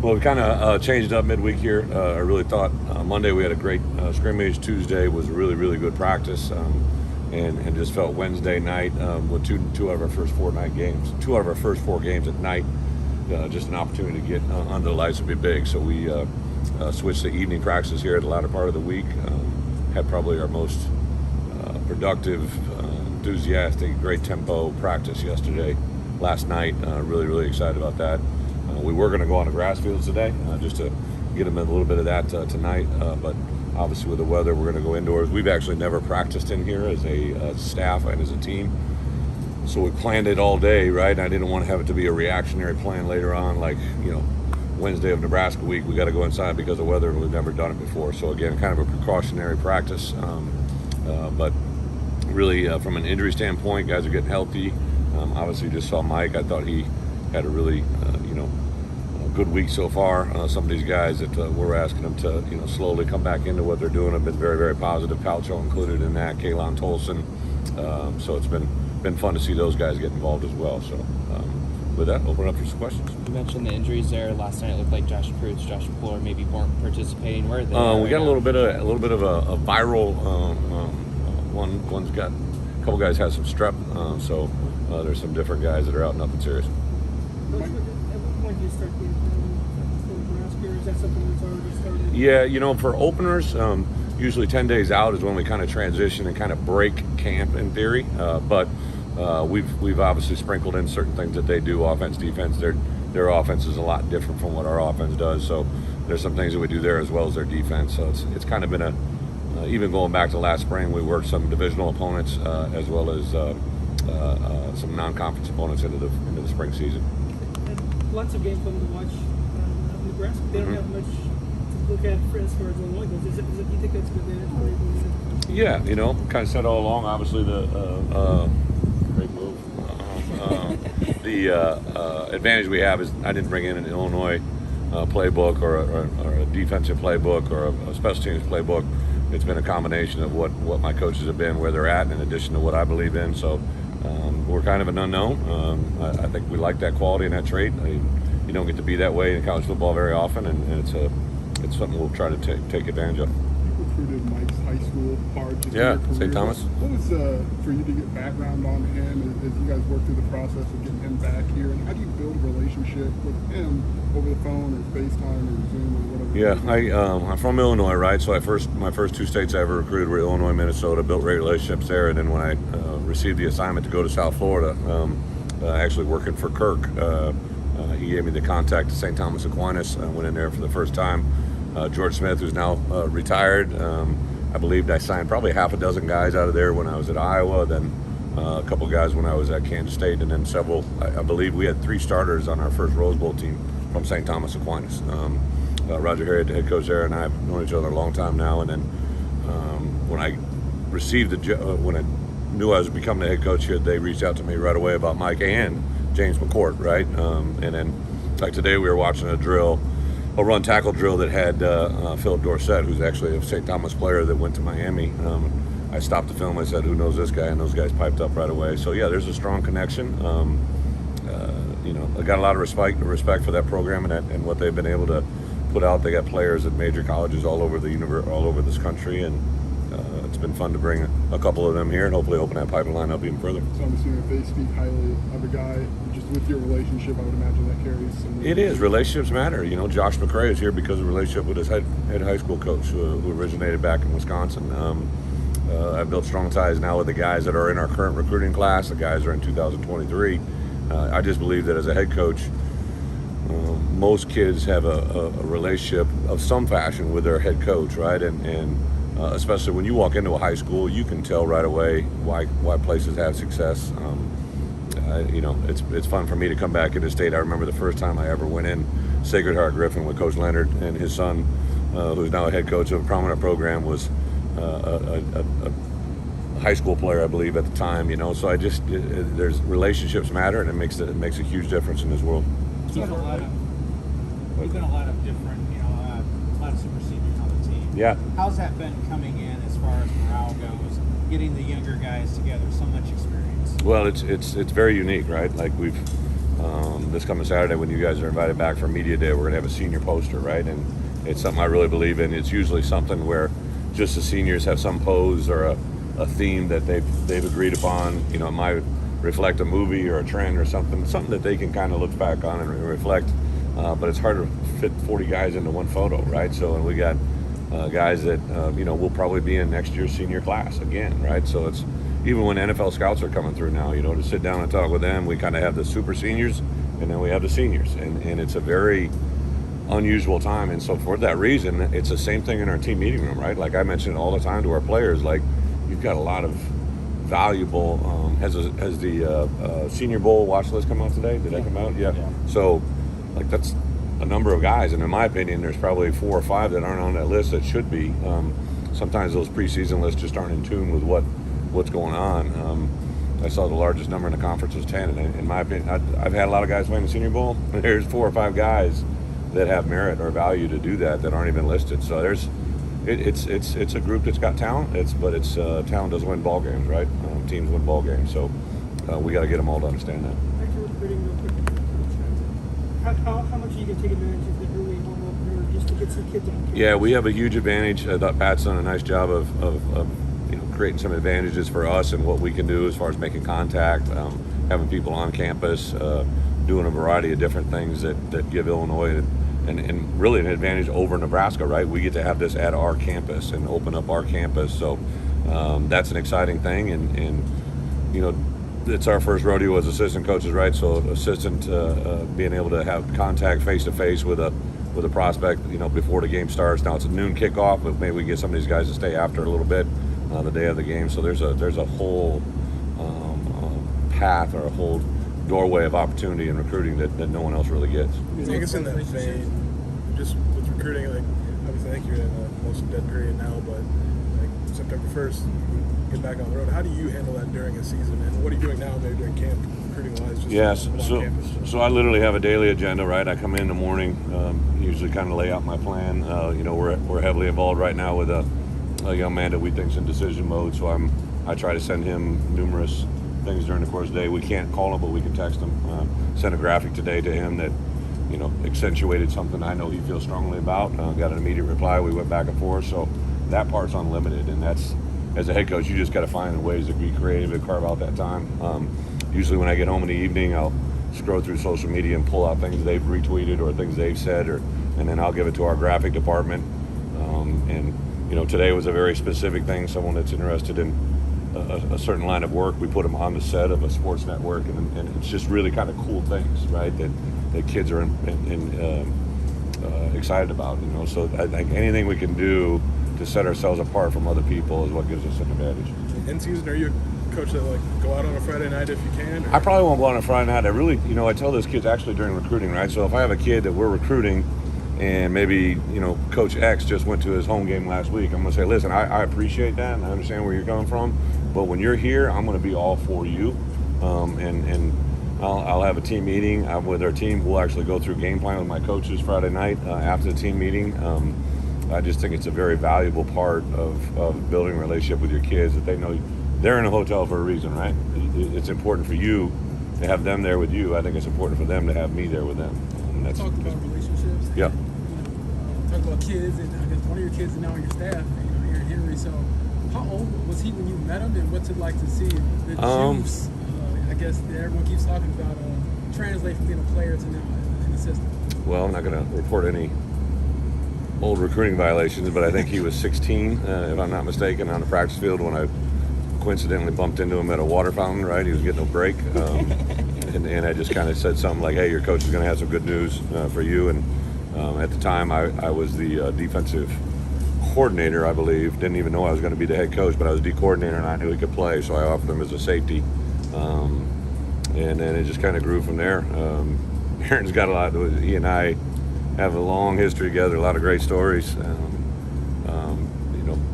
Well, we kind of changed up midweek here. I really thought Monday we had a great scrimmage. Tuesday was a really, really good practice, and just felt Wednesday night with two out of our first 4 night games, 2 out of our first 4 games at night. Just an opportunity to get under the lights would be big. So we switched to evening practices here at the latter part of the week. Had probably our most productive, enthusiastic, great tempo practice last night. Really, really excited about that. We were going to go on the grass fields today just to get them in a little bit of that tonight, but obviously with the weather, we're going to go indoors. We've actually never practiced in here as a staff and as a team, so we planned it all day, right? And I didn't want to have it to be a reactionary plan later on, like, Wednesday of Nebraska week, we got to go inside because of weather, and we've never done it before. So again, kind of a precautionary practice, but really from an injury standpoint, guys are getting healthy. Obviously, you just saw Mike. I thought he had a really, good week so far. Some of these guys that we're asking them to, slowly come back into what they're doing have been very, very positive. Palcho included in that, Kalon Tolson. So it's been fun to see those guys get involved as well. So with that, open up for some questions. You mentioned the injuries there. Last night it looked like Josh Pruitt, Josh McClure maybe weren't participating. Where are they? We got a little bit of a viral. One's got a couple guys had some strep. So there's some different guys that are out. Nothing serious. When do you start getting for Nebraska, or is that something that's already started? Yeah, for openers, usually 10 days out is when we kind of transition and kind of break camp in theory. But we've obviously sprinkled in certain things that they do, offense, defense. Their offense is a lot different from what our offense does. So there's some things that we do there as well as their defense. So it's kind of been even going back to last spring, we worked some divisional opponents as well as some non-conference opponents into the spring season. Lots of games fun to watch. Nebraska, they don't have much to look at as far as Illinois goes. Do you think that's an advantage for you? Yeah, kind of said all along. Obviously, the great move. The advantage we have is I didn't bring in an Illinois playbook or a defensive playbook or a special teams playbook. It's been a combination of what my coaches have been, where they're at, in addition to what I believe in. So. We're kind of an unknown. I think we like that quality and that trait. You don't get to be that way in college football very often, and it's something we'll try to take advantage of. You recruited Mike's high school hard. St. Thomas. What was for you to get background on him as you guys work through the process of getting him back here? And how do you build a relationship with him over the phone or FaceTime or Zoom or whatever? Yeah, I'm from Illinois, right? So my first 2 states I ever recruited were Illinois, Minnesota. Built great relationships there, and then when I received the assignment to go to South Florida, actually working for Kirk, he gave me the contact to St. Thomas Aquinas. I went in there for the first time. George Smith, who's now retired, I believed I signed probably half a dozen guys out of there when I was at Iowa, then a couple guys when I was at Kansas State, and then several. I believe we had 3 starters on our first Rose Bowl team from St. Thomas Aquinas. Roger Harriet, the head coach there, and I have known each other a long time now. And then when I received when I knew I was becoming the head coach here, they reached out to me right away about Mike and James McCourt, right? And then, like today, we were watching a run tackle drill that had Philip Dorsett, who's actually a St. Thomas player that went to Miami. I stopped the film. I said, "Who knows this guy?" And those guys piped up right away. So yeah, there's a strong connection. I got a lot of respect for that program and what they've been able to put out. They got players at major colleges all over this country, and it's been fun to bring a couple of them here and hopefully open that pipeline up even further. So I'm assuming if they speak highly of a guy, just with your relationship, I would imagine that carries some. It is. Relationships matter. Josh McCray is here because of a relationship with his head high school coach who originated back in Wisconsin. I've built strong ties now with the guys that are in our current recruiting class. The guys are in 2023. I just believe that as a head coach, most kids have a relationship of some fashion with their head coach, right? And especially when you walk into a high school, you can tell right away why places have success. It's fun for me to come back into state. I remember the first time I ever went in Sacred Heart Griffin with Coach Leonard, and his son, who's now a head coach of a prominent program, was a high school player, I believe, at the time. So there's relationships matter, and it makes a huge difference in this world. You've done a lot of different, a lot of super seniors on the team. Yeah. How's that been coming in as far as morale goes? Getting the younger guys together, so much experience. Well, it's very unique, right? Like we've this coming Saturday when you guys are invited back for Media Day, we're going to have a senior poster, right? And it's something I really believe in. It's usually something where just the seniors have some pose or a theme that they've agreed upon. You know, it might reflect a movie or a trend or something that they can kind of look back on and reflect. But it's hard to fit 40 guys into one photo, right? So, and we got guys that, will probably be in next year's senior class again, right? So it's, even when NFL scouts are coming through now, to sit down and talk with them, we kind of have the super seniors and then we have the seniors. And it's a very unusual time. And so for that reason, it's the same thing in our team meeting room, right? Like I mentioned all the time to our players, like you've got a lot of valuable, has the Senior Bowl watch list come out today? Did that come out? Yeah. So like that's a number of guys. And in my opinion, there's probably 4 or 5 that aren't on that list that should be. Sometimes those preseason lists just aren't in tune with what's going on. I saw the largest number in the conference was 10, and in my opinion, I've had a lot of guys playing the Senior Bowl. There's 4 or 5 guys that have merit or value to do that aren't even listed. So it's a group that's got talent. But talent doesn't win ball games, right? Teams win ball games, so we got to get them all to understand that. Back to recruiting real quick. How much you can take advantage of the early home opener just to get some kids on campus? Yeah, we have a huge advantage. I thought Pat's done a nice job of creating some advantages for us and what we can do as far as making contact, having people on campus, doing a variety of different things that give Illinois and really an advantage over Nebraska, right? We get to have this at our campus and open up our campus. So that's an exciting thing. And it's our first rodeo as assistant coaches, right? So assistant being able to have contact face-to-face with a prospect, before the game starts. Now it's a noon kickoff, but maybe we get some of these guys to stay after a little bit. The day of the game, so there's a whole path or a whole doorway of opportunity in recruiting that no one else really gets. I guess in that vein, just with recruiting, like obviously I think you're in a most dead period now, but like September 1st, get back on the road. How do you handle that during a season, and what are you doing now maybe during camp, recruiting wise? Yes, so I literally have a daily agenda, right? I come in the morning, usually kind of lay out my plan. We're heavily involved right now with a young man that we think's in decision mode, so I try to send him numerous things during the course of the day. We can't call him, but we can text him. Sent a graphic today to him that accentuated something I know he feels strongly about. Got an immediate reply. We went back and forth, so that part's unlimited, and that's, as a head coach, you just got to find ways to be creative and carve out that time. Usually when I get home in the evening, I'll scroll through social media and pull out things they've retweeted or things they've said, and then I'll give it to our graphic department. Today was a very specific thing. Someone that's interested in a certain line of work, we put them on the set of a sports network, and it's just really kind of cool things, right? That kids are excited about. So I think anything we can do to set ourselves apart from other people is what gives us an advantage. In season, are you a coach that go out on a Friday night if you can? Or? I probably won't go on a Friday night. I really, I tell those kids actually during recruiting, right? So if I have a kid that we're recruiting, and maybe, Coach X just went to his home game last week, I'm going to say, listen, I appreciate that, and I understand where you're coming from, but when you're here, I'm going to be all for you. And I'll have a team meeting with our team. We'll actually go through game plan with my coaches Friday night after the team meeting. I just think it's a very valuable part of building a relationship with your kids, that they know they're in a hotel for a reason, right? It's important for you to have them there with you. I think it's important for them to have me there with them. And that's, talked about relationships. Yeah. Talk about kids, and I guess one of your kids is now on your staff, here in Henry. So, how old was he when you met him, and what's it like to see the juice? I guess that everyone keeps talking about translate from being a player to now an assistant. Well, I'm not going to report any old recruiting violations, but I think he was 16, if I'm not mistaken, on the practice field when I coincidentally bumped into him at a water fountain, right? He was getting a break. And I just kind of said something like, hey, your coach is going to have some good news for you. And at the time, I was the defensive coordinator, I believe. Didn't even know I was going to be the head coach, but I was the coordinator, and I knew he could play, so I offered him as a safety. And then it just kind of grew from there. Aaron's got a lot. He and I have a long history together, a lot of great stories.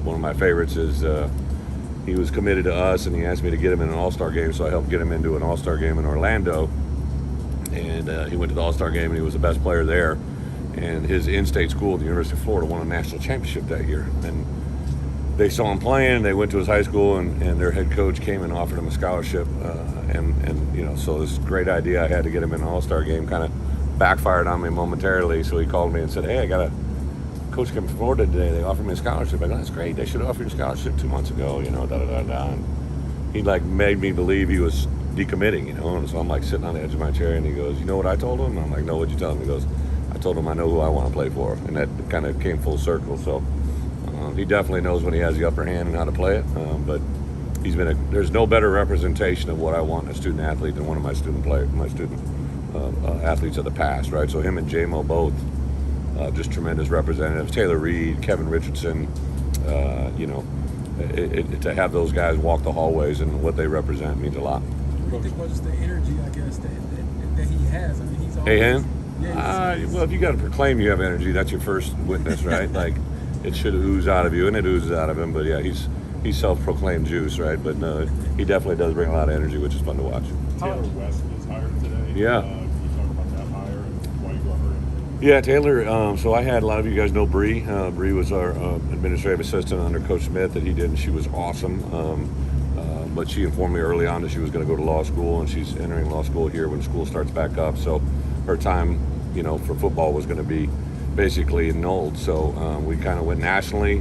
One of my favorites is he was committed to us, and he asked me to get him in an all-star game, so I helped get him into an all-star game in Orlando. And he went to the all-star game, and he was the best player there. And his in-state school, the University of Florida, won a national championship that year. And they saw him playing. They went to his high school, and their head coach came and offered him a scholarship. And you know, so this great idea I had to get him in an All-Star game kind of backfired on me momentarily. So he called me and said, "Hey, I got a coach came from Florida today. They offered me a scholarship." I go, "That's great. They should have offered you a scholarship 2 months ago." You know, da da da da. And he like made me believe he was decommitting. You know, and so I'm like sitting on the edge of my chair, and he goes, "You know what I told him?" I'm like, "No, what'd you tell him?" He goes, "I told him I know who I want to play for," and that kind of came full circle. So he definitely knows when he has the upper hand and how to play it. But he's been there's no better representation of what I want in a student athlete than one of my student athletes of the past, right? So him and J-Mo both just tremendous representatives. Taylor Reed, Kevin Richardson, you know, to have those guys walk the hallways and what they represent means a lot. What do you think was just the energy, I guess, that he has? I mean, he's always... Hey, him? Yeah, well, if you got to proclaim you have energy, that's your first witness, right? Like, it should ooze out of you, and it oozes out of him. But yeah, he's self-proclaimed juice, right? But he definitely does bring a lot of energy, which is fun to watch. Taylor West was hired today. Yeah. Can you talk about that hire and why you brought her in? Yeah, Taylor. So I had a lot of you guys know Bree. Bree was our administrative assistant under Coach Smith that he did, and she was awesome. But she informed me early on that she was going to go to law school, and she's entering law school here when school starts back up. So her time, you know, for football was going to be basically annulled. So we kind of went nationally,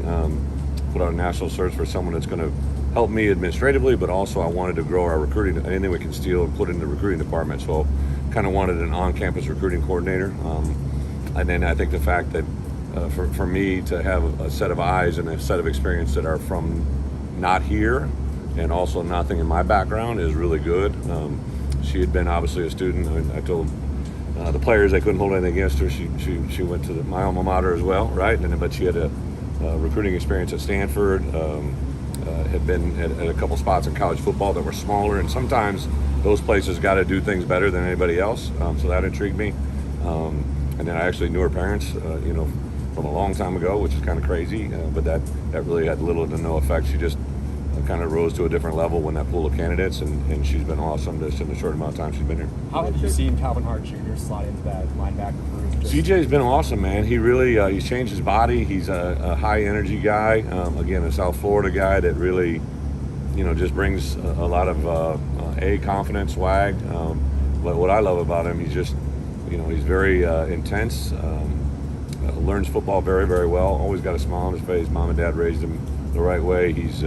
put out a national search for someone that's going to help me administratively, but also I wanted to grow our recruiting, anything we can steal and put in the recruiting department. So kind of wanted an on-campus recruiting coordinator. And then I think the fact that for me to have a set of eyes and a set of experience that are from not here and also nothing in my background is really good. She had been obviously a student. I mean, I told the players they couldn't hold anything against her. She went to my alma mater as well, right? But she had a recruiting experience at Stanford. Had been at a couple spots in college football that were smaller, and sometimes those places got to do things better than anybody else. So that intrigued me. And then I actually knew her parents, you know, from a long time ago, which is kind of crazy. But that really had little to no effect. She just kind of rose to a different level when that pool of candidates, and she's been awesome just in the short amount of time she's been here. How have you seen Calvin Hart Jr. slide into that linebacker group? CJ's been awesome, man. He really he's changed his body. He's a high energy guy. Again, a South Florida guy that really, you know, just brings a lot of confidence, swag. But what I love about him, he's just, you know, he's very intense. Learns football very, very well. Always got a smile on his face. Mom and Dad raised him the right way. He's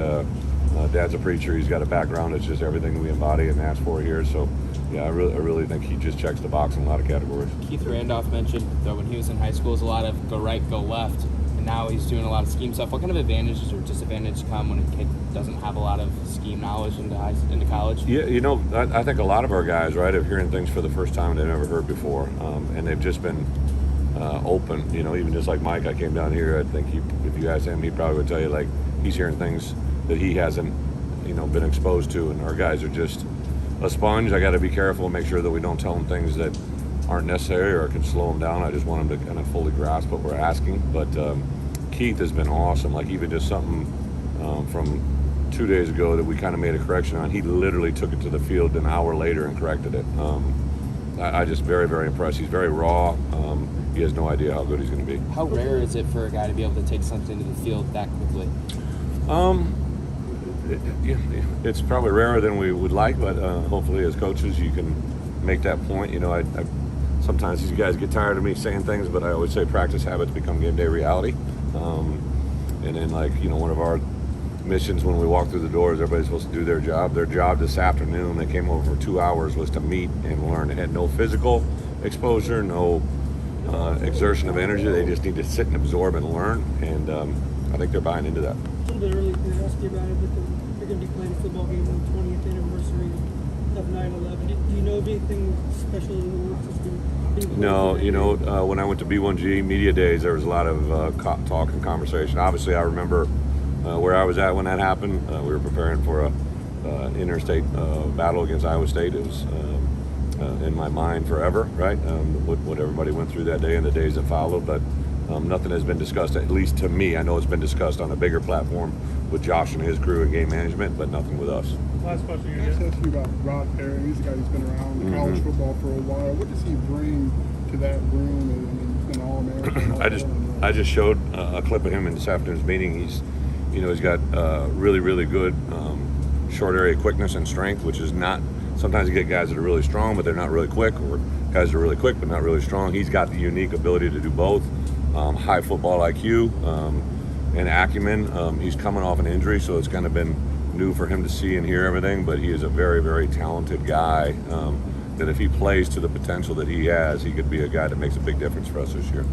Dad's a preacher. He's got a background that's just everything we embody and ask for here. So, yeah, I really think he just checks the box in a lot of categories. Keith Randolph mentioned that when he was in high school, it was a lot of go right, go left, and now he's doing a lot of scheme stuff. What kind of advantages or disadvantages come when a kid doesn't have a lot of scheme knowledge into college? Yeah, you know, I think a lot of our guys, right, are hearing things for the first time they've never heard before, and they've just been open. You know, even just like Mike, I came down here. I think if you asked him, he probably would tell you like he's hearing things that he hasn't, you know, been exposed to, and our guys are just a sponge. I got to be careful and make sure that we don't tell them things that aren't necessary or can slow them down. I just want them to kind of fully grasp what we're asking. But Keith has been awesome. Like even just something from 2 days ago that we kind of made a correction on, he literally took it to the field an hour later and corrected it. I just very, very impressed. He's very raw. He has no idea how good he's going to be. How rare is it for a guy to be able to take something to the field that quickly? It's probably rarer than we would like, but hopefully as coaches you can make that point. You know, I sometimes these guys get tired of me saying things, but I always say practice habits become game day reality. And then, like, you know, one of our missions when we walk through the doors, everybody's supposed to do their job. Their job this afternoon, they came over for 2 hours, was to meet and learn. They had no physical exposure, no exertion of energy. They just need to sit and absorb and learn, and I think they're buying into that. A little bit early to ask you about it, but they're going to be playing a football game on the 20th anniversary of 9/11. Do you know of anything special in the works that's been No, you know, when I went to B1G Media Days, there was a lot of talk and conversation. Obviously, I remember where I was at when that happened. We were preparing for a interstate battle against Iowa State. It was in my mind forever, right? What everybody went through that day and the days that followed, but nothing has been discussed, at least to me. I know it's been discussed on a bigger platform with Josh and his crew and game management, but nothing with us. Last question Can I just ask you about Rod Perry? He's a guy who's been around college football for a while. What does he bring to that room? And he's been All-American. I just showed a clip of him in this afternoon's meeting. He's got really, really good short area quickness and strength, which is not. Sometimes you get guys that are really strong, but they're not really quick, or guys that are really quick but not really strong. He's got the unique ability to do both. High football IQ and acumen. He's coming off an injury, so it's kind of been new for him to see and hear everything, but he is a very, very talented guy that if he plays to the potential that he has, he could be a guy that makes a big difference for us this year.